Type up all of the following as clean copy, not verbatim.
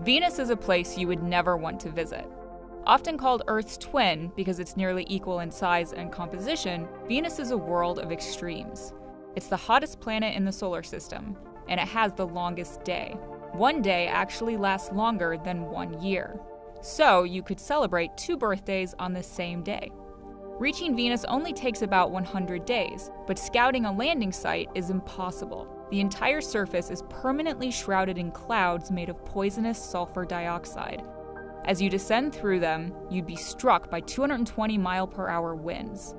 Venus is a place you would never want to visit. Often called Earth's twin because it's nearly equal in size and composition, Venus is a world of extremes. It's the hottest planet in the solar system, and it has the longest day. One day actually lasts longer than 1 year. So you could celebrate 2 birthdays on the same day. Reaching Venus only takes about 100 days, but scouting a landing site is impossible. The entire surface is permanently shrouded in clouds made of poisonous sulfur dioxide. As you descend through them, you'd be struck by 220-mile-per-hour winds.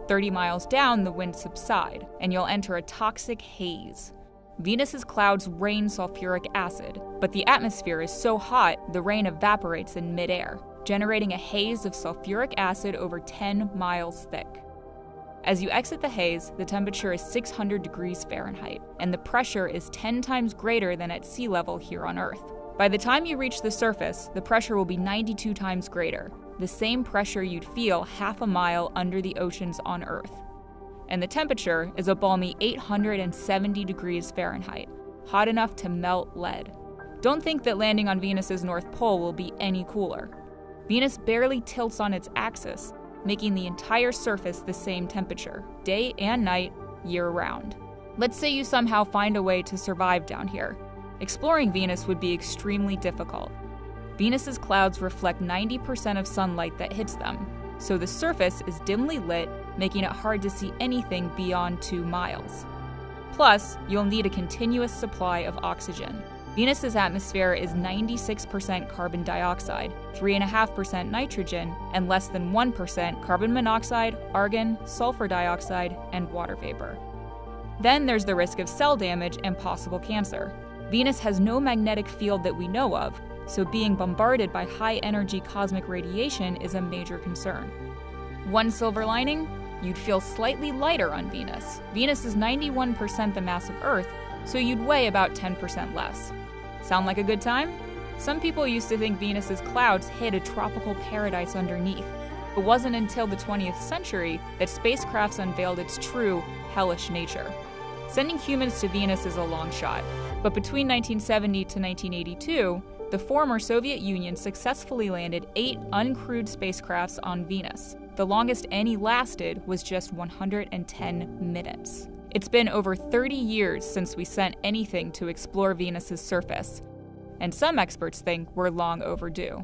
30 miles down, the winds subside, and you'll enter a toxic haze. Venus's clouds rain sulfuric acid, but the atmosphere is so hot the rain evaporates in midair, generating a haze of sulfuric acid over 10 miles thick. As you exit the haze, the temperature is 600 degrees Fahrenheit, and the pressure is 10 times greater than at sea level here on Earth. By the time you reach the surface, the pressure will be 92 times greater, the same pressure you'd feel half a mile under the oceans on Earth. And the temperature is a balmy 870 degrees Fahrenheit, hot enough to melt lead. Don't think that landing on Venus's North Pole will be any cooler. Venus barely tilts on its axis, making the entire surface the same temperature, day and night, year-round. Let's say you somehow find a way to survive down here. Exploring Venus would be extremely difficult. Venus's clouds reflect 90% of sunlight that hits them, so the surface is dimly lit, making it hard to see anything beyond 2 miles. Plus, you'll need a continuous supply of oxygen. Venus's atmosphere is 96% carbon dioxide, 3.5% nitrogen, and less than 1% carbon monoxide, argon, sulfur dioxide, and water vapor. Then there's the risk of cell damage and possible cancer. Venus has no magnetic field that we know of, so being bombarded by high-energy cosmic radiation is a major concern. One silver lining? You'd feel slightly lighter on Venus. Venus is 91% the mass of Earth, so you'd weigh about 10% less. Sound like a good time? Some people used to think Venus's clouds hid a tropical paradise underneath. It wasn't until the 20th century that spacecrafts unveiled its true, hellish nature. Sending humans to Venus is a long shot, but between 1970 to 1982, the former Soviet Union successfully landed 8 uncrewed spacecrafts on Venus. The longest any lasted was just 110 minutes. It's been over 30 years since we sent anything to explore Venus's surface, and some experts think we're long overdue.